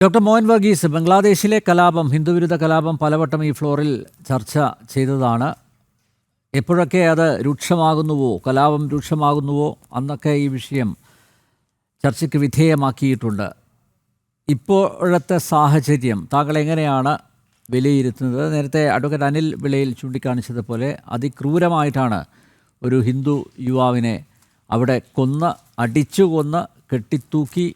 Doctor Mohan Varghese, ബംഗ്ലാദേശിലെ കലാപം, ഹിന്ദുവിരുദ്ധ കലാപം പലവട്ടം ഈ ഫ്ലോറിൽ ചർച്ച ചെയ്തതാണ്. എപ്പോഴൊക്കെ അത് രൂക്ഷമാകുന്നുവോ, കലാപം രൂക്ഷമാകുന്നുവോ, അന്നൊക്കെ ഈ വിഷയം ചർച്ചയ്ക്ക് വിധേയമാക്കിയിട്ടുണ്ട്. ഇപ്പോഴത്തെ സാഹചര്യം താങ്കൾ എങ്ങനെയാണ് വിലയിരുത്തുന്നത്? നേരത്തെ അഡ്വക്കേറ്റ് അനിൽ വിളയിൽ ചൂണ്ടിക്കാണിച്ചതുപോലെ അതിക്രൂരമായിട്ടാണ് ഒരു ഹിന്ദു യുവാവിനെ അവിടെ അടിച്ചു കൊന്ന് കെട്ടിത്തൂക്കി,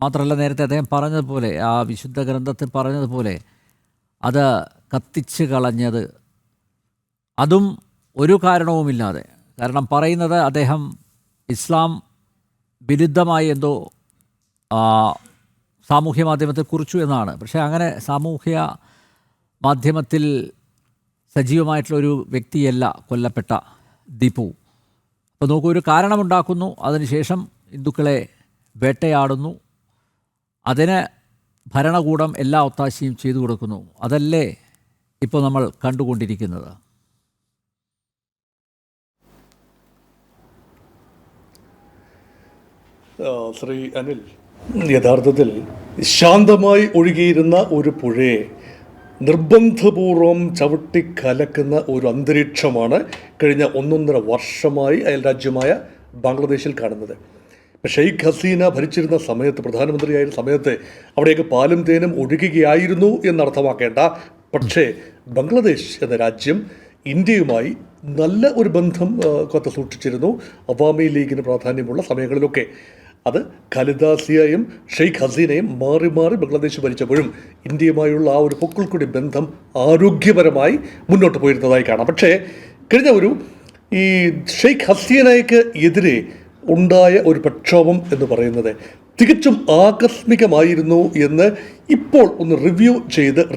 മാത്രമല്ല നേരത്തെ അദ്ദേഹം പറഞ്ഞതുപോലെ, ആ വിശുദ്ധ ഗ്രന്ഥത്തിൽ പറഞ്ഞതുപോലെ അത് കത്തിച്ച് കളഞ്ഞത്, അതും ഒരു കാരണവുമില്ലാതെ. കാരണം പറയുന്നത് അദ്ദേഹം ഇസ്ലാം വിരുദ്ധമായി എന്തോ സാമൂഹ്യ മാധ്യമത്തിൽ കുറിച്ചു എന്നാണ്. പക്ഷേ അങ്ങനെ സാമൂഹ്യ മാധ്യമത്തിൽ സജീവമായിട്ടുള്ളൊരു വ്യക്തിയല്ല കൊല്ലപ്പെട്ട ദീപു. അപ്പോൾ നോക്കൂ, ഒരു കാരണമുണ്ടാക്കുന്നു, അതിനുശേഷം ഹിന്ദുക്കളെ വേട്ടയാടുന്നു, അതിന് ഭരണകൂടം എല്ലാ ഒത്താശയും ചെയ്തു കൊടുക്കുന്നു. അതല്ലേ ഇപ്പോൾ നമ്മൾ കണ്ടുകൊണ്ടിരിക്കുന്നത്? ശ്രീ അനിൽ, യഥാർത്ഥത്തിൽ ശാന്തമായി ഒഴുകിയിരുന്ന ഒരു പുഴയെ നിർബന്ധപൂർവം ചവിട്ടിക്കലക്കുന്ന ഒരു അന്തരീക്ഷമാണ് കഴിഞ്ഞ 1.5 വർഷമായി അയൽരാജ്യമായ ബംഗ്ലാദേശിൽ കാണുന്നത്. ഷെയ്ഖ് ഹസീന ഭരിച്ചിരുന്ന സമയത്ത്, പ്രധാനമന്ത്രിയായിരുന്ന സമയത്ത് അവിടെയൊക്കെ പാലും തേനും ഒഴുകുകയായിരുന്നു എന്നർത്ഥമാക്കേണ്ട. പക്ഷേ ബംഗ്ലാദേശ് എന്ന രാജ്യം ഇന്ത്യയുമായി നല്ല ഒരു ബന്ധം കാത്തു സൂക്ഷിച്ചിരുന്നു. അവാമി ലീഗിന് പ്രാധാന്യമുള്ള സമയങ്ങളിലൊക്കെ. അത് ഖലിദ സിയയും ഷെയ്ഖ് ഹസീനയും മാറി മാറി ബംഗ്ലാദേശ് ഭരിച്ചപ്പോഴും ഇന്ത്യയുമായുള്ള ആ ഒരു പൊക്കിൾക്കൊടി ബന്ധം ആരോഗ്യപരമായി മുന്നോട്ട് പോയിരുന്നതായി കാണാം. പക്ഷേ കഴിഞ്ഞ ഈ ഷെയ്ഖ് ഹസീനയ്ക്ക് എതിരെ ഉണ്ടായ ഒരു പ്രക്ഷോഭം എന്ന് പറയുന്നത് തികച്ചും ആകസ്മികമായിരുന്നു എന്ന് ഇപ്പോൾ ഒന്ന്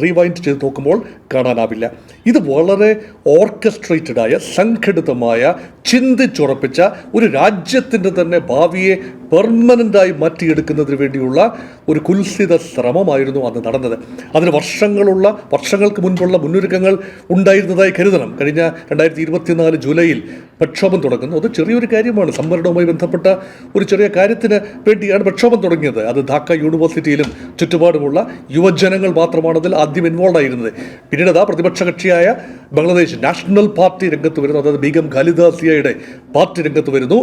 റീവൈൻഡ് ചെയ്ത് നോക്കുമ്പോൾ കാണാനാവില്ല. ഇത് വളരെ ഓർക്കസ്ട്രേറ്റഡായ, സംഘടിതമായ, ചിന്തിച്ചുറപ്പിച്ച ഒരു രാജ്യത്തിൻ്റെ തന്നെ ഭാവിയെ പെർമനൻ്റായി മാറ്റിയെടുക്കുന്നതിന് വേണ്ടിയുള്ള ഒരു കുൽസിത ശ്രമമായിരുന്നു അന്ന് നടന്നത്. അതിന് വർഷങ്ങൾക്ക് മുൻപുള്ള മുന്നൊരുക്കങ്ങൾ ഉണ്ടായിരുന്നതായി കരുതണം. കഴിഞ്ഞ 2024 ജൂലൈയിൽ പ്രക്ഷോഭം തുടങ്ങുന്നു. അത് ചെറിയൊരു കാര്യമാണ്. സംവരണവുമായി ബന്ധപ്പെട്ട ഒരു ചെറിയ കാര്യത്തിന് വേണ്ടിയാണ് പ്രക്ഷോഭം തുടങ്ങിയത്. അത് ധാക്ക യൂണിവേഴ്സിറ്റിയിലും ചുറ്റുപാടുമുള്ള യുവജനങ്ങൾ മാത്രമാണ് അതിൽ ആദ്യം ഇൻവോൾവ് ആയിരുന്നത്. പിന്നീട് പ്രതിപക്ഷ കക്ഷിയായ ബംഗ്ലാദേശ് നാഷണൽ പാർട്ടി രംഗത്ത് വരുന്നു. അതായത് ബീഗം ഖലിദ സിയയുടെ പാർട്ടി രംഗത്ത് വരുന്നു.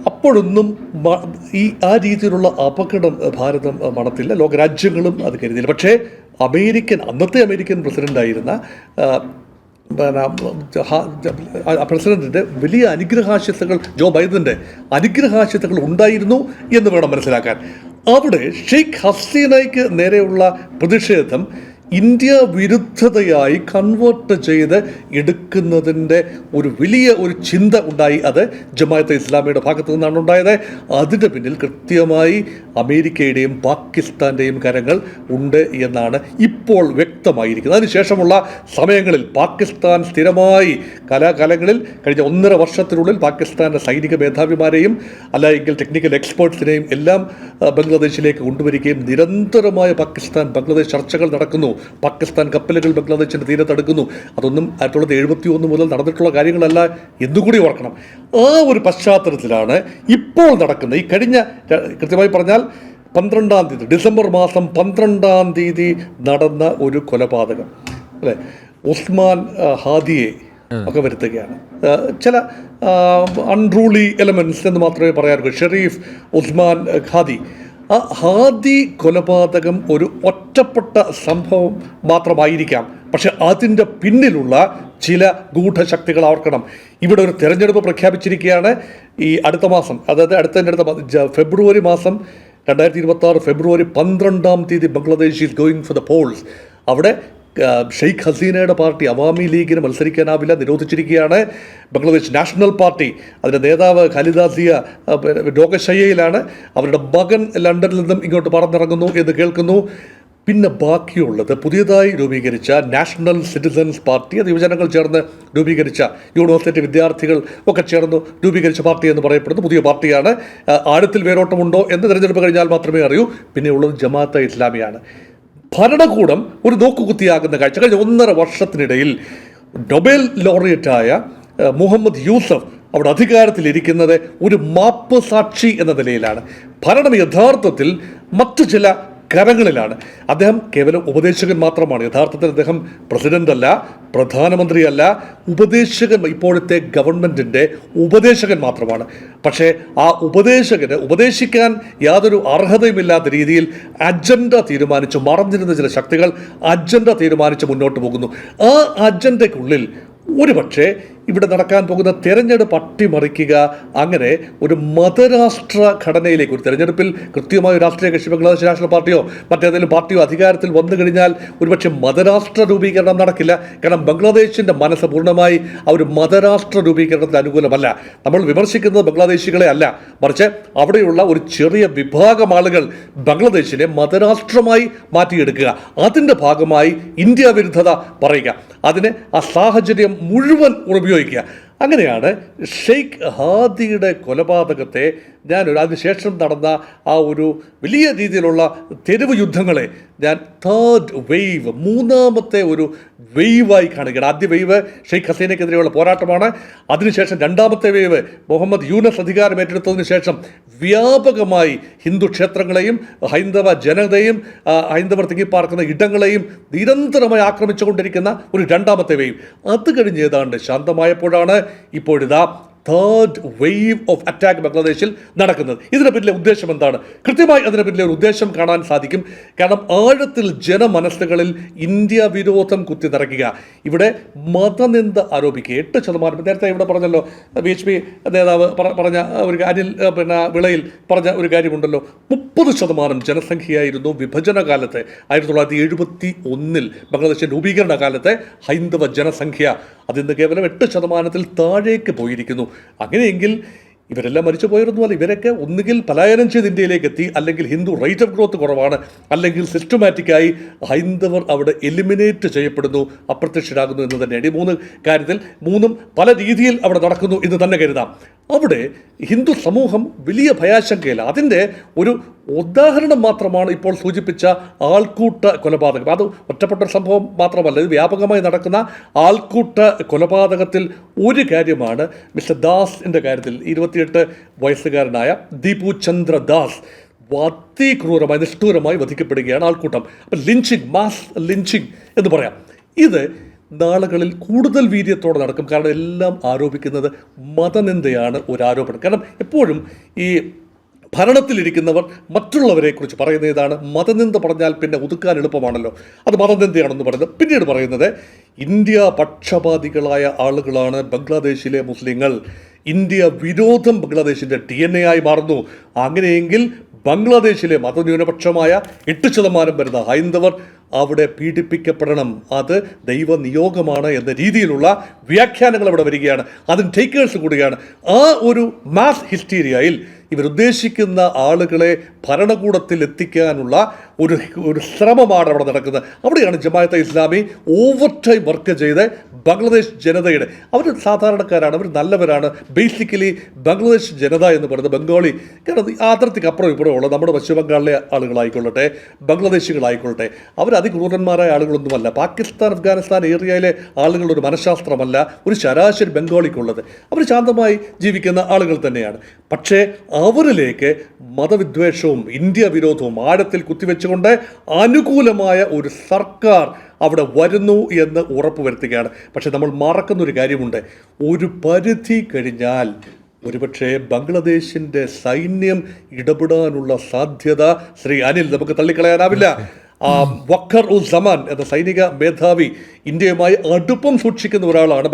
അപ്പോഴൊന്നും ആ രീതിയിലുള്ള അപകടം ഭാരതം മണത്തില്ല, ലോകരാജ്യങ്ങളും അത് കരുതിയില്ല. പക്ഷേ അന്നത്തെ അമേരിക്കൻ പ്രസിഡൻ്റായിരുന്ന പ്രസിഡന്റിൻ്റെ വലിയ അനുഗ്രഹാശിസകൾ, ജോ ബൈഡൻ്റെ അനുഗ്രഹാശിസകൾ ഉണ്ടായിരുന്നു എന്ന് വേണം മനസ്സിലാക്കാൻ. അവിടെ ഷെയ്ഖ് ഹസീനയ്ക്ക് നേരെയുള്ള പ്രതിഷേധം ഇന്ത്യ വിരുദ്ധതയായി കൺവേർട്ട് ചെയ്ത് എടുക്കുന്നതിൻ്റെ ഒരു വലിയ ചിന്ത ഉണ്ടായി. അത് ജമാഅത്തെ ഇസ്ലാമിയുടെ ഭാഗത്തു നിന്നാണ് ഉണ്ടായത്. അതിൻ്റെ പിന്നിൽ കൃത്യമായി അമേരിക്കയുടെയും പാകിസ്ഥാൻ്റെയും കരങ്ങൾ ഉണ്ട് എന്നാണ് ഇപ്പോൾ വ്യക്തമായിരിക്കുന്നത്. അതിനുശേഷമുള്ള സമയങ്ങളിൽ പാകിസ്ഥാൻ സ്ഥിരമായി കലാകാലങ്ങളിൽ കഴിഞ്ഞ 1.5 വർഷത്തിനുള്ളിൽ പാകിസ്ഥാൻ്റെ സൈനിക മേധാവിമാരെയും അല്ലെങ്കിൽ ടെക്നിക്കൽ എക്സ്പേർട്സിനെയും എല്ലാം ബംഗ്ലാദേശിലേക്ക് കൊണ്ടുവരികയും നിരന്തരമായ ബംഗ്ലാദേശ് ചർച്ചകൾ നടക്കുന്നു. പാകിസ്ഥാൻ കപ്പലുകൾ ബംഗ്ലാദേശിൻ്റെ തീരത്തെടുക്കുന്നു. അതൊന്നും 1971 മുതൽ നടന്നിട്ടുള്ള കാര്യങ്ങളല്ല എന്നുകൂടി ഓർക്കണം. ആ ഒരു പശ്ചാത്തലത്തിലാണ് ഇപ്പോൾ നടക്കുന്ന ഈ കഴിഞ്ഞ, കൃത്യമായി പറഞ്ഞാൽ 12-ാം തീയതി, ഡിസംബർ മാസം 12-ാം തീയതി നടന്ന ഒരു കൊലപാതകം, അല്ലേ, ഉസ്മാൻ ഹാദിയെ ഒക്കെ വരുത്തുകയാണ്. ചില അൺറൂളി എലമെൻറ്റ്സ് എന്ന് മാത്രമേ പറയാറുള്ളൂ. ഷെരീഫ് ഉസ്മാൻ ഹാദി, ആ ഹാദി കൊലപാതകം ഒരു ഒറ്റപ്പെട്ട സംഭവം മാത്രമായിരിക്കാം. പക്ഷെ അതിൻ്റെ പിന്നിലുള്ള ചില ഗൂഢശക്തികൾ ഓർക്കണം. ഇവിടെ ഒരു തെരഞ്ഞെടുപ്പ് പ്രഖ്യാപിച്ചിരിക്കുകയാണ് ഈ അടുത്ത മാസം, അതായത് ഫെബ്രുവരി മാസം 2026 ഫെബ്രുവരി 12-ാം തീയതി Bangladesh is going for the Paul's. അവിടെ ഷെയ്ഖ് ഹസീനയുടെ പാർട്ടി അവാമി ലീഗിന് മത്സരിക്കാനാവില്ല, നിരോധിച്ചിരിക്കുകയാണ്. ബംഗ്ലാദേശ് നാഷണൽ പാർട്ടി, അതിൻ്റെ നേതാവ് ഖലിദ സിയ രോഗശയ്യയിലാണ്. അവരുടെ മകൻ ലണ്ടനിൽ നിന്നും ഇങ്ങോട്ട് പറന്നിറങ്ങുന്നു എന്ന് കേൾക്കുന്നു. പിന്നെ ബാക്കിയുള്ളത് പുതിയതായി രൂപീകരിച്ച നാഷണൽ സിറ്റിസൻസ് പാർട്ടി, അത് യുവജനങ്ങൾ ചേർന്ന് രൂപീകരിച്ച, യൂണിവേഴ്സിറ്റി വിദ്യാർത്ഥികൾ ഒക്കെ ചേർന്ന് രൂപീകരിച്ച പാർട്ടി എന്ന് പറയപ്പെടുന്ന പുതിയ പാർട്ടിയാണ്. ആഴത്തിൽ വേരോട്ടമുണ്ടോ എന്ന് തിരഞ്ഞെടുപ്പ് കഴിഞ്ഞാൽ മാത്രമേ അറിയൂ. പിന്നെ ഉള്ളത് ജമാഅത്തെ ഇസ്ലാമിയാണ്. ഭരണകൂടം ഒരു നോക്കുകുത്തിയാകുന്ന കാഴ്ച. കഴിഞ്ഞ 1.5 വർഷത്തിനിടയിൽ നൊബേൽ ലോറിയറ്റായ മുഹമ്മദ് യൂസഫ് അവിടെ അധികാരത്തിലിരിക്കുന്നത് ഒരു മാപ്പ് സാക്ഷി എന്ന നിലയിലാണ്. ഭരണം യഥാർത്ഥത്തിൽ മറ്റു ചില കരങ്ങളിലാണ്. അദ്ദേഹം കേവലം ഉപദേശകൻ മാത്രമാണ്. യഥാർത്ഥത്തിൽ അദ്ദേഹം പ്രസിഡന്റ് അല്ല, പ്രധാനമന്ത്രിയല്ല, ഉപദേശകൻ, ഇപ്പോഴത്തെ ഗവൺമെൻറ്റിൻ്റെ ഉപദേശകൻ മാത്രമാണ്. പക്ഷേ ആ ഉപദേശകന് ഉപദേശിക്കാൻ യാതൊരു അർഹതയുമില്ലാത്ത രീതിയിൽ അജണ്ട തീരുമാനിച്ച് മറഞ്ഞിരുന്ന ചില ശക്തികൾ അജണ്ട തീരുമാനിച്ച് മുന്നോട്ട് പോകുന്നു. ആ അജണ്ടയ്ക്കുള്ളിൽ ഒരുപക്ഷെ ഇവിടെ നടക്കാൻ പോകുന്ന തെരഞ്ഞെടുപ്പ് അട്ടിമറിക്കുക, അങ്ങനെ ഒരു മതരാഷ്ട്ര ഘടനയിലേക്ക്, ഒരു തെരഞ്ഞെടുപ്പിൽ കൃത്യമായ രാഷ്ട്രീയ കക്ഷി ബംഗ്ലാദേശ് നാഷണൽ പാർട്ടിയോ മറ്റേതെങ്കിലും പാർട്ടിയോ അധികാരത്തിൽ വന്നു കഴിഞ്ഞാൽ ഒരുപക്ഷെ മതരാഷ്ട്ര രൂപീകരണം നടക്കില്ല. കാരണം ബംഗ്ലാദേശിൻ്റെ മനസ്സ് പൂർണ്ണമായി ആ ഒരു മതരാഷ്ട്ര രൂപീകരണത്തിന് അനുകൂലമല്ല. നമ്മൾ വിമർശിക്കുന്നത് ബംഗ്ലാദേശികളെ അല്ല, മറിച്ച് അവിടെയുള്ള ഒരു ചെറിയ വിഭാഗം ആളുകൾ ബംഗ്ലാദേശിനെ മതരാഷ്ട്രമായി മാറ്റിയെടുക്കുക, അതിൻ്റെ ഭാഗമായി ഇന്ത്യ വിരുദ്ധത പറയുക, അതിന് ആ സാഹചര്യം മുഴുവൻ ഉപയോഗിക്കുക. അങ്ങനെയാണ് ഷെയ്ഖ് ഹാദിയുടെ കൊലപാതകത്തെ അതിനുശേഷം നടന്ന ആ ഒരു വലിയ രീതിയിലുള്ള തെരുവ് യുദ്ധങ്ങളെ ഞാൻ തേർഡ് വെയ്വ്, മൂന്നാമത്തെ ഒരു വെയ്വായി കാണുകയാണ്. ആദ്യ വെയ്വ് ഷെയ്ഖ് ഹസീനയ്ക്കെതിരെയുള്ള പോരാട്ടമാണ്. അതിനുശേഷം രണ്ടാമത്തെ വെയ്വ് മുഹമ്മദ് യൂനസ് അധികാരം ഏറ്റെടുത്തതിന് ശേഷം വ്യാപകമായി ഹിന്ദു ക്ഷേത്രങ്ങളെയും ഹൈന്ദവ ജനതയും ഹൈന്ദവർ തിങ്ങിപ്പാർക്കുന്ന ഇടങ്ങളെയും നിരന്തരമായി ആക്രമിച്ചുകൊണ്ടിരിക്കുന്ന ഒരു രണ്ടാമത്തെ വെയ്വ്. അത് കഴിഞ്ഞ് ഏതാണ്ട് ശാന്തമായപ്പോഴാണ് ഇപ്പോഴിതാ തേർഡ് വെയ്വ് ഓഫ് അറ്റാക്ക് ബംഗ്ലാദേശിൽ നടക്കുന്നത്. ഇതിന് പിന്നിലെ ഉദ്ദേശം എന്താണ്? കൃത്യമായി അതിന് പിന്നിലെ ഒരു ഉദ്ദേശം കാണാൻ സാധിക്കും. കാരണം ആഴത്തിൽ ജനമനസ്സുകളിൽ ഇന്ത്യ വിരോധം കുത്തി നിറയ്ക്കുക, ഇവിടെ മതനിന്ദ ആരോപിക്കുക. 8%, നേരത്തെ ഇവിടെ പറഞ്ഞല്ലോ, BHP നേതാവ് പറഞ്ഞ ഒരു അനിൽ വിളയിൽ പറഞ്ഞ ഒരു കാര്യമുണ്ടല്ലോ, 30% ജനസംഖ്യയായിരുന്നു വിഭജന കാലത്ത് 1971 ബംഗ്ലാദേശിൻ്റെ രൂപീകരണ കാലത്തെ ഹൈന്ദവ ജനസംഖ്യ. അതിന്ന് കേവലം 8% താഴേക്ക് പോയിരിക്കുന്നു. അങ്ങനെയെങ്കിൽ ഇവരെല്ലാം മരിച്ചു പോയിരുന്നല്ല, ഇവരൊക്കെ ഒന്നുകിൽ പലായനം ചെയ്ത് ഇന്ത്യയിലേക്ക് എത്തി, അല്ലെങ്കിൽ ഹിന്ദു റേറ്റ് ഓഫ് ഗ്രോത്ത് കുറവാണ്, അല്ലെങ്കിൽ സിസ്റ്റമാറ്റിക്കായി ഹൈന്ദവർ അവിടെ എലിമിനേറ്റ് ചെയ്യപ്പെടുന്നു, അപ്രത്യക്ഷരാകുന്നു എന്ന് തന്നെയാണ്. ഈ മൂന്ന് കാര്യത്തിൽ മൂന്നും പല രീതിയിൽ അവിടെ നടക്കുന്നു എന്ന് തന്നെ കരുതാം. അവിടെ ഹിന്ദു സമൂഹം വലിയ ഭയാശങ്കയില്ല. അതിൻ്റെ ഒരു ഉദാഹരണം മാത്രമാണ് ഇപ്പോൾ സൂചിപ്പിച്ച ആൾക്കൂട്ട കൊലപാതകം. അത് ഒറ്റപ്പെട്ട ഒരു സംഭവം മാത്രമല്ല, ഇത് വ്യാപകമായി നടക്കുന്ന ആൾക്കൂട്ട കൊലപാതകത്തിൽ ഒരു കാര്യമാണ് മിസ്റ്റർ ദാസിൻ്റെ കാര്യത്തിൽ 28 വയസ്സുകാരനായ ദീപു ചന്ദ്ര ദാസ് അതിക്രൂരമായി നിഷ്ഠൂരമായി വധിക്കപ്പെടുകയാണ് ആൾക്കൂട്ടം. അപ്പം ലിഞ്ചിങ്, മാസ് ലിഞ്ചിങ് എന്ന് പറയാം. ഇത് നാളുകളിൽ കൂടുതൽ വീര്യത്തോടെ നടക്കും. കാരണം എല്ലാം ആരോപിക്കുന്നത് മതനിന്ദയാണ് ഒരു ആരോപണം. കാരണം എപ്പോഴും ഈ ഭരണത്തിലിരിക്കുന്നവർ മറ്റുള്ളവരെക്കുറിച്ച് പറയുന്ന ഇതാണ്, മതനിന്ദ പറഞ്ഞാൽ പിന്നെ ഒതുക്കാൻ എളുപ്പമാണല്ലോ, അത് മതനിന്ദയാണെന്ന് പറയുന്നത്. പിന്നീട് പറയുന്നത് ഇന്ത്യ പക്ഷപാതികളായ ആളുകളാണ് ബംഗ്ലാദേശിലെ മുസ്ലിങ്ങൾ, ഇന്ത്യ വിരോധം ബംഗ്ലാദേശിൻ്റെ DNA ആയി മാറുന്നു. അങ്ങനെയെങ്കിൽ ബംഗ്ലാദേശിലെ മതന്യൂനപക്ഷമായ 8% വരുന്ന ഹൈന്ദവർ അവിടെ പീഡിപ്പിക്കപ്പെടണം, അത് ദൈവനിയോഗമാണ് എന്ന രീതിയിലുള്ള വ്യാഖ്യാനങ്ങൾ അവിടെ വരികയാണ്. അതിന് ടേക്കേഴ്സ് കൂടുകയാണ്. ആ ഒരു മാസ് ഹിസ്റ്റീരിയയിൽ ഇവരുദ്ദേശിക്കുന്ന ആളുകളെ ഭരണകൂടത്തിൽ എത്തിക്കാനുള്ള ഒരു ശ്രമമാണ് അവിടെ നടക്കുന്നത്. അവിടെയാണ് Jamaat-e Islami over time work ചെയ്ത് ബംഗ്ലാദേശ് ജനതയുടെ, അവർ സാധാരണക്കാരാണ്, അവർ നല്ലവരാണ്. ബേസിക്കലി ബംഗ്ലാദേശ് ജനത എന്ന് പറയുന്നത് ബംഗാളി, കാരണം അതിർത്തിക്ക് അപ്പുറം ഇപ്പുറം ഉള്ള നമ്മുടെ പശ്ചിമ ബംഗാളിലെ ആളുകളായിക്കൊള്ളട്ടെ, ബംഗ്ലാദേശികളായിക്കൊള്ളട്ടെ, അവർ അതിക്രൂരന്മാരായ ആളുകളൊന്നുമല്ല. പാകിസ്ഥാൻ അഫ്ഗാനിസ്ഥാൻ ഏരിയയിലെ ആളുകളുടെ ഒരു മനഃശാസ്ത്രമല്ല ഒരു ശരാശരി ബംഗാളിക്കുള്ളത്. അവർ ശാന്തമായി ജീവിക്കുന്ന ആളുകൾ തന്നെയാണ്. പക്ഷേ അവരിലേക്ക് മതവിദ്വേഷവും ഇന്ത്യ വിരോധവും ആഴത്തിൽ കുത്തിവെച്ചുകൊണ്ട് അനുകൂലമായ ഒരു സർക്കാർ അവിടെ വരുന്നു എന്ന് ഉറപ്പുവരുത്തുകയാണ്. പക്ഷെ നമ്മൾ മറക്കുന്നൊരു കാര്യമുണ്ട്, ഒരു പരിധി കഴിഞ്ഞാൽ ഒരുപക്ഷെ ബംഗ്ലാദേശിൻ്റെ സൈന്യം ഇടപെടാനുള്ള സാധ്യത ശ്രീ അനിൽ നമുക്ക് തള്ളിക്കളയാനാവില്ല. വഖർ ഉസ് സമാൻ എന്ന സൈനിക മേധാവി ഇന്ത്യയുമായി അടുപ്പം സൂക്ഷിക്കുന്ന ഒരാളാണ്.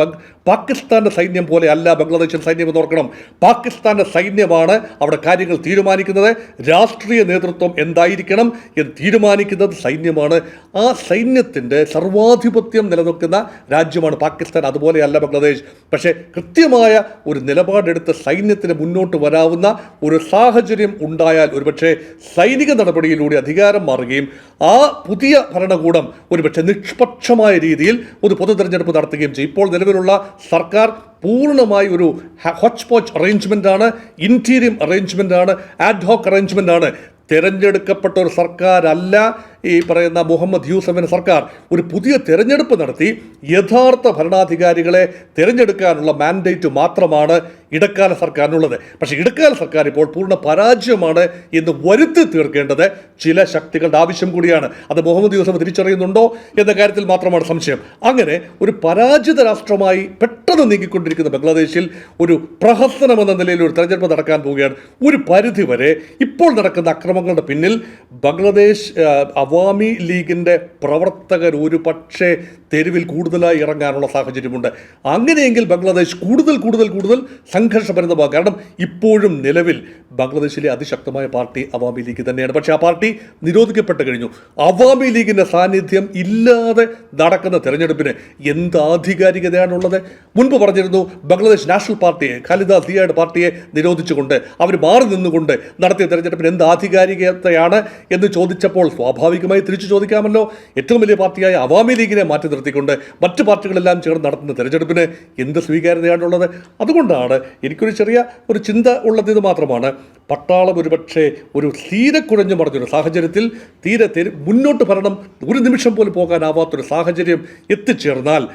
പാകിസ്ഥാൻ്റെ സൈന്യം പോലെ അല്ല ബംഗ്ലാദേശിൻ സൈന്യം എന്ന് ഓർക്കണം. പാകിസ്ഥാൻ്റെ സൈന്യമാണ് അവിടെ കാര്യങ്ങൾ തീരുമാനിക്കുന്നത്. രാഷ്ട്രീയ നേതൃത്വം എന്തായിരിക്കണം എന്ന് തീരുമാനിക്കുന്നത് സൈന്യമാണ്. ആ സൈന്യത്തിൻ്റെ സർവാധിപത്യം നിലനിൽക്കുന്ന രാജ്യമാണ് പാകിസ്ഥാൻ. അതുപോലെയല്ല ബംഗ്ലാദേശ്. പക്ഷേ കൃത്യമായ ഒരു നിലപാടെടുത്ത് സൈന്യത്തിന് മുന്നോട്ട് വരാവുന്ന ഒരു സാഹചര്യം ഉണ്ടായാൽ ഒരുപക്ഷെ സൈനിക നടപടിയിലൂടെ അധികാരം മാറുകയും ആ പുതിയ ഭരണകൂടം ഒരുപക്ഷെ നിഷ്പക്ഷമായ രീതിയിൽ ഒരു പൊതു തെരഞ്ഞെടുപ്പ് നടത്തുകയും ചെയ്യും. ഇപ്പോൾ നിലവിലുള്ള സർക്കാർ പൂർണ്ണമായി ഒരു ഹോച്ച് പോച്ച് അറേഞ്ച്മെൻ്റാണ്, ഇൻറ്റീരിയം അറേഞ്ച്മെൻ്റാണ്, ആഡ്ഹോക്ക് അറേഞ്ച്മെൻ്റാണ്. തിരഞ്ഞെടുക്കപ്പെട്ട ഒരു സർക്കാരല്ല ഈ പറയുന്ന മുഹമ്മദ് യൂസഫിൻ്റെ സർക്കാർ. ഒരു പുതിയ തിരഞ്ഞെടുപ്പ് നടത്തി യഥാർത്ഥ ഭരണാധികാരികളെ തിരഞ്ഞെടുക്കാനുള്ള മാൻഡേറ്റ് മാത്രമാണ് ഇടക്കാല സർക്കാരിനുള്ളത്. പക്ഷേ ഇടക്കാല സർക്കാർ ഇപ്പോൾ പൂർണ്ണ പരാജയമാണ് എന്ന് വരുത്തി തീർക്കേണ്ടത് ചില ശക്തികളുടെ ആവശ്യം കൂടിയാണ്. അത് മുഹമ്മദ് യൂസഫ് തിരിച്ചറിയുന്നുണ്ടോ എന്ന കാര്യത്തിൽ മാത്രമാണ് സംശയം. അങ്ങനെ ഒരു പരാജിത രാഷ്ട്രമായി പെട്ടെന്ന് നീങ്ങിക്കൊണ്ടിരിക്കുന്ന ബംഗ്ലാദേശിൽ ഒരു പ്രഹസനം എന്ന നിലയിൽ ഒരു തെരഞ്ഞെടുപ്പ് നടക്കാൻ പോവുകയാണ്. ഒരു പരിധിവരെ ഇപ്പോൾ നടക്കുന്ന അക്രമങ്ങളുടെ പിന്നിൽ ബംഗ്ലാദേശ് അവാമി ലീഗിൻ്റെ പ്രവർത്തകർ ഒരു പക്ഷേ തെരുവിൽ കൂടുതലായി ഇറങ്ങാനുള്ള സാഹചര്യമുണ്ട്. അങ്ങനെയെങ്കിൽ ബംഗ്ലാദേശ് കൂടുതൽ സംഘർഷഭരിതമാകും. കാരണം ഇപ്പോഴും നിലവിൽ ബംഗ്ലാദേശിലെ അതിശക്തമായ പാർട്ടി അവാമി ലീഗ് തന്നെയാണ്. പക്ഷേ ആ പാർട്ടി നിരോധിക്കപ്പെട്ട് കഴിഞ്ഞു. അവാമി ലീഗിൻ്റെ സാന്നിധ്യം ഇല്ലാതെ നടക്കുന്ന തെരഞ്ഞെടുപ്പിന് എന്ത് ആധികാരികതയാണുള്ളത്? മുൻപ് പറഞ്ഞിരുന്നു ബംഗ്ലാദേശ് നാഷണൽ പാർട്ടിയെ, ഖാലിദ സിയയുടെ പാർട്ടിയെ നിരോധിച്ചുകൊണ്ട് അവർ മാറി നിന്നുകൊണ്ട് നടത്തിയ തെരഞ്ഞെടുപ്പിന് എന്ത് ആധികാരികതയാണ് എന്ന് ചോദിച്ചപ്പോൾ സ്വാഭാവികമായി തിരിച്ചു ചോദിക്കാമല്ലോ. ഏറ്റവും വലിയ പാർട്ടിയായ അവാമി ലീഗിനെ മാറ്റി നിർത്തിക്കൊണ്ട് മറ്റു പാർട്ടികളെല്ലാം ചേർന്ന് നടത്തുന്ന തെരഞ്ഞെടുപ്പിന് എന്ത് സ്വീകാര്യതയാണുള്ളത്? അതുകൊണ്ടാണ് എനിക്കൊരു ചെറിയ ഒരു ചിന്ത ഉള്ളത്. ഇത് മാത്രമാണ്, പട്ടാളം ഒരുപക്ഷെ ഒരു തീരെ കുഴഞ്ഞു മറിഞ്ഞൊരു സാഹചര്യത്തിൽ മുന്നോട്ട് ഭരണം ഒരു നിമിഷം പോലും പോകാനാവാത്തൊരു സാഹചര്യം എത്തിച്ചേർന്നാൽ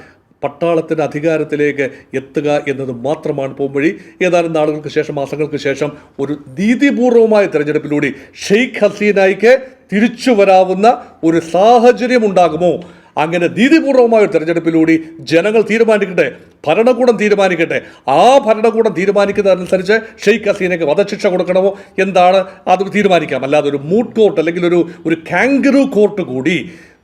പട്ടാളത്തിൻ്റെ അധികാരത്തിലേക്ക് എത്തുക എന്നത് മാത്രമാണ് പോംവഴി. ഏതാനും നാളുകൾക്ക് ശേഷം, മാസങ്ങൾക്ക് ശേഷം ഒരു നീതിപൂർവമായ തെരഞ്ഞെടുപ്പിലൂടെ ഷെയ്ഖ് ഹസീനയ്ക്ക് തിരിച്ചു വരാവുന്ന ഒരു സാഹചര്യം ഉണ്ടാകുമോ? അങ്ങനെ നീതിപൂർവമായ ഒരു തെരഞ്ഞെടുപ്പിലൂടെ ജനങ്ങൾ തീരുമാനിക്കട്ടെ, ഭരണകൂടം തീരുമാനിക്കട്ടെ. ആ ഭരണകൂടം തീരുമാനിക്കുന്നതനുസരിച്ച് ഷെയ്ഖ് ഹസീനയ്ക്ക് വധശിക്ഷ കൊടുക്കണമോ എന്താണ് അത് തീരുമാനിക്കാം. അല്ലാതെ ഒരു മൂട്ട് കോർട്ട് അല്ലെങ്കിൽ ഒരു കാങ്കറു കോർട്ട് കൂടി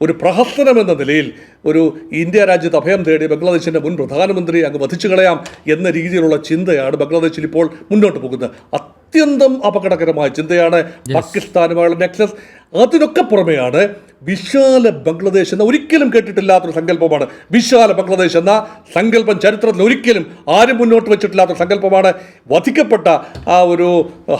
ഒരു പ്രഹസനം എന്ന നിലയിൽ ഒരു ഇന്ത്യ രാജ്യത്ത് അഭയം തേടി ബംഗ്ലാദേശിൻ്റെ മുൻ പ്രധാനമന്ത്രി അങ്ങ് വധിച്ചു കളയാം എന്ന രീതിയിലുള്ള ചിന്തയാണ് ബംഗ്ലാദേശിൽ ഇപ്പോൾ മുന്നോട്ട് പോകുന്നത്. അത്യന്തം അപകടകരമായ ചിന്തയാണ്. പാകിസ്ഥാനുമായുള്ള നെക്സസ്, അതിനൊക്കെ പുറമെയാണ് വിശാല ബംഗ്ലാദേശ് എന്ന ഒരിക്കലും കേട്ടിട്ടില്ലാത്തൊരു സങ്കല്പമാണ്. വിശാല ബംഗ്ലാദേശ് എന്ന സങ്കല്പം ചരിത്രത്തിൽ ഒരിക്കലും ആരും മുന്നോട്ട് വെച്ചിട്ടില്ലാത്തൊരു സങ്കല്പമാണ്. വധിക്കപ്പെട്ട ആ ഒരു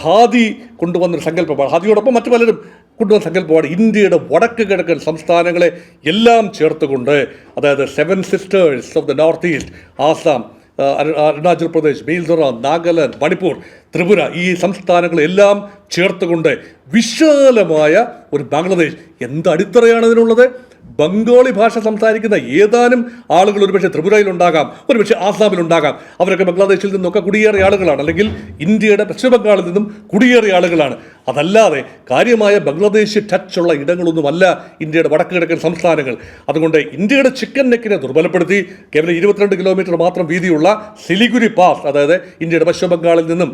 ഹാദി കൊണ്ടുവന്നൊരു സങ്കല്പമാണ്. ഹാദിയോടൊപ്പം മറ്റു പലരും കൊണ്ടുവന്ന സങ്കല്പമാണ്. ഇന്ത്യയുടെ വടക്ക് കിഴക്കൻ സംസ്ഥാനങ്ങളെ എല്ലാം ചേർത്തുകൊണ്ട്, അതായത് 7 sisters of the north east, Assam, Arunachal Pradesh, Mizoram, Nagaland, Manipur, Tripura, ഈ സംസ്ഥാനങ്ങളെല്ലാം ചേർത്തുകൊണ്ട് വിശാലമായ ഒരു ബംഗ്ലാദേശ്. എന്ത് അടിത്തറയാണ് ഇതിനുള്ളത്? ബംഗാളി ഭാഷ സംസാരിക്കുന്ന ഏതാനും ആളുകൾ ഒരുപക്ഷെ ത്രിപുരയിലുണ്ടാകാം, ഒരുപക്ഷെ ആസാമിലുണ്ടാകാം. അവരൊക്കെ ബംഗ്ലാദേശിൽ നിന്നൊക്കെ കുടിയേറിയ ആളുകളാണ്, അല്ലെങ്കിൽ ഇന്ത്യയുടെ പശ്ചിമ ബംഗാളിൽ നിന്നും കുടിയേറിയ ആളുകളാണ്. അതല്ലാതെ കാര്യമായ ബംഗ്ലാദേശ് ടച്ചുള്ള ഇടങ്ങളൊന്നുമല്ല ഇന്ത്യയുടെ വടക്ക് കിഴക്കൻ സംസ്ഥാനങ്ങൾ. അതുകൊണ്ട് ഇന്ത്യയുടെ ചിക്കൻ നെക്കിനെ ദുർബലപ്പെടുത്തി കേവലം 22 കിലോമീറ്റർ മാത്രം വീതിയുള്ള സിലിഗുരി പാസ്, അതായത് ഇന്ത്യയുടെ പശ്ചിമ ബംഗാളിൽ നിന്നും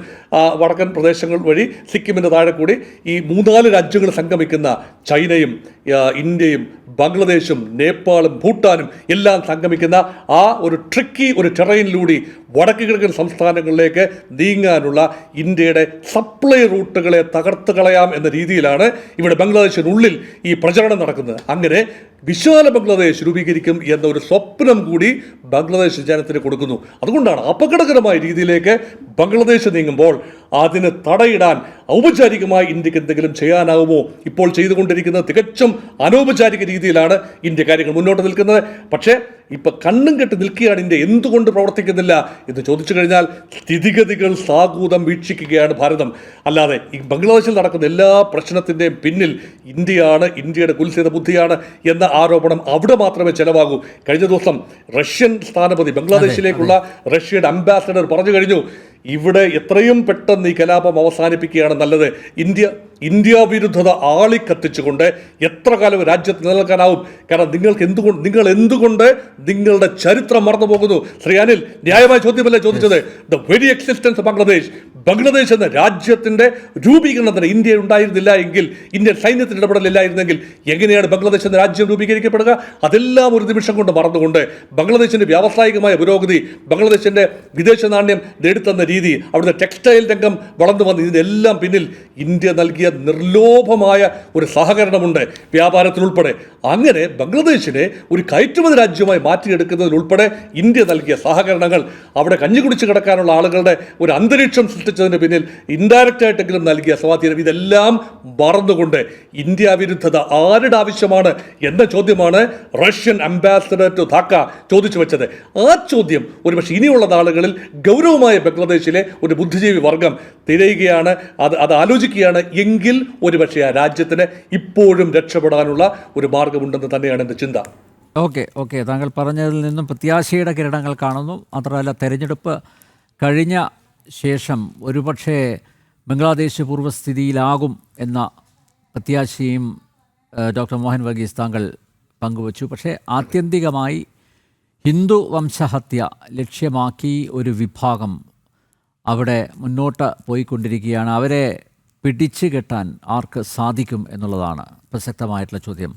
വടക്കൻ പ്രദേശങ്ങൾ വഴി സിക്കിമിൻ്റെ താഴെ കൂടി ഈ 3-4 രാജ്യങ്ങൾ സംഗമിക്കുന്ന ചൈനയും ഇന്ത്യയും ബംഗ്ലാദേശും നേപ്പാളും ഭൂട്ടാനും എല്ലാം സംഗമിക്കുന്ന ആ ഒരു ട്രിക്കി ഒരു ടെറൈനിലൂടെ വടക്ക് കിഴക്കൻ സംസ്ഥാനങ്ങളിലേക്ക് നീങ്ങാനുള്ള ഇന്ത്യയുടെ സപ്ലൈ റൂട്ടുകളെ തകർത്ത് കളയാം എന്ന രീതിയിലാണ് ഇവിടെ ബംഗ്ലാദേശിനുള്ളിൽ ഈ പ്രചരണം നടക്കുന്നത്. അങ്ങനെ വിശാല ബംഗ്ലാദേശ് രൂപീകരിക്കും എന്ന ഒരു സ്വപ്നം കൂടി ബംഗ്ലാദേശ് ജനത്തിന് കൊടുക്കുന്നു. അതുകൊണ്ടാണ് അപകടകരമായ രീതിയിലേക്ക് ബംഗ്ലാദേശ് നീങ്ങുമ്പോൾ അതിന് തടയിടാൻ ഔപചാരികമായി ഇന്ത്യക്ക് എന്തെങ്കിലും ചെയ്യാനാവുമോ? ഇപ്പോൾ ചെയ്തുകൊണ്ടിരിക്കുന്നത് തികച്ചും അനൗപചാരിക രീതിയിലാണ് ഇന്ത്യ കാര്യങ്ങൾ മുന്നോട്ട് നിൽക്കുന്നത്. പക്ഷേ ഇപ്പം കണ്ണും കെട്ടി നിൽക്കുകയാണ് ഇന്ത്യ. എന്തുകൊണ്ട് പ്രവർത്തിക്കുന്നില്ല എന്ന് ചോദിച്ചു കഴിഞ്ഞാൽ സ്ഥിതിഗതികൾ സാഗൂതം വീക്ഷിക്കുകയാണ് ഭാരതം. അല്ലാതെ ഈ ബംഗ്ലാദേശിൽ നടക്കുന്ന എല്ലാ പ്രശ്നത്തിൻ്റെയും പിന്നിൽ ഇന്ത്യയാണ്, ഇന്ത്യയുടെ കുൽസിത ബുദ്ധിയാണ് എന്ന ആരോപണം അവിടെ മാത്രമേ ചെലവാകൂ. കഴിഞ്ഞ ദിവസം റഷ്യൻ സ്ഥാനപതി ബംഗ്ലാദേശിലേക്കുള്ള റഷ്യയുടെ അംബാസഡർ പറഞ്ഞു കഴിഞ്ഞു, ഇവിടെ എത്രയും പെട്ടെന്ന് ഈ കലാപം അവസാനിപ്പിക്കുകയാണ് നല്ലത്. ഇന്ത്യ വിരുദ്ധത ആളിക്കത്തിച്ചുകൊണ്ട് എത്ര കാലം രാജ്യത്ത് നിലനിൽക്കാനാവും? കാരണം നിങ്ങൾ എന്തുകൊണ്ട് നിങ്ങളുടെ ചരിത്രം മറന്നു പോകുന്നു? ശ്രീ അനിൽ, ന്യായമായ ചോദ്യമല്ലേ ചോദിച്ചത്? ദ വെരി എക്സിസ്റ്റൻസ് ബംഗ്ലാദേശ് എന്ന രാജ്യത്തിൻ്റെ രൂപീകരണത്തിന് ഇന്ത്യ ഉണ്ടായിരുന്നില്ല എങ്കിൽ, ഇന്ത്യൻ സൈന്യത്തിന് ഇടപെടലില്ലായിരുന്നെങ്കിൽ എങ്ങനെയാണ് ബംഗ്ലാദേശ് എന്ന രാജ്യം രൂപീകരിക്കപ്പെടുക? അതെല്ലാം ഒരു നിമിഷം കൊണ്ട് മറന്നുകൊണ്ട് ബംഗ്ലാദേശിൻ്റെ വ്യാവസായികമായ പുരോഗതി, ബംഗ്ലാദേശിൻ്റെ വിദേശ നാണ്യം നേടിത്തന്ന രീതി, അവിടുത്തെ ടെക്സ്റ്റൈൽ രംഗം വളർന്നു വന്ന് ഇതിനെല്ലാം പിന്നിൽ ഇന്ത്യ നൽകിയ നിർലോഭമായ ഒരു സഹകരണമുണ്ട്, വ്യാപാരത്തിനുൾപ്പെടെ. അങ്ങനെ ബംഗ്ലാദേശിനെ ഒരു കയറ്റുമതി രാജ്യമായി മാറ്റിയെടുക്കുന്നതിനുൾപ്പെടെ ഇന്ത്യ നൽകിയ സഹകരണങ്ങൾ, അവിടെ കഞ്ഞി കുടിച്ച് കിടക്കാനുള്ള ആളുകളുടെ ഒരു അന്തരീക്ഷം സൃഷ്ടിച്ചതിന് പിന്നിൽ ഇൻഡയറക്റ്റ് ആയിട്ടെങ്കിലും നൽകിയ സ്വാധീനം, ഇതെല്ലാം മറന്നുകൊണ്ട് ഇന്ത്യ വിരുദ്ധത ആരുടെ ആവശ്യമാണ് എന്ന ചോദ്യമാണ് റഷ്യൻ അംബാസഡർ ടു ധാക്ക ചോദിച്ചു വെച്ചത്. ആ ചോദ്യം ഒരുപക്ഷെ ഇനിയുള്ള നാളുകളിൽ ഗൗരവമായ ബംഗ്ലാദേശിലെ ഒരു ബുദ്ധിജീവി വർഗം തിരയുകയാണ്, അത് ആലോചിക്കുകയാണ്. എങ്കിൽ ഒരുപക്ഷെ ആ രാജ്യത്തിന് ഇപ്പോഴും രക്ഷപ്പെടാനുള്ള ഒരു മാർഗമുണ്ടെന്ന് തന്നെയാണ് എൻ്റെ ചിന്ത. ഓക്കെ താങ്കൾ പറഞ്ഞതിൽ നിന്നും പ്രത്യാശയുടെ കിരണങ്ങൾ കാണുന്നു. മാത്രമല്ല, തെരഞ്ഞെടുപ്പ് കഴിഞ്ഞ ശേഷം ഒരുപക്ഷെ ബംഗ്ലാദേശ് പൂർവ്വസ്ഥിതിയിലാകും എന്ന പ്രത്യാശയും ഡോക്ടർ മോഹൻ വർഗീസ് താങ്കൾ പങ്കുവച്ചു. പക്ഷേ ആത്യന്തികമായി ഹിന്ദു വംശഹത്യ ലക്ഷ്യമാക്കി ഒരു വിഭാഗം അവിടെ മുന്നോട്ട് പോയിക്കൊണ്ടിരിക്കുകയാണ്. അവരെ പിടിച്ചു കെട്ടാൻ ആർക്ക് സാധിക്കും എന്നുള്ളതാണ് പ്രസക്തമായിട്ടുള്ള ചോദ്യം.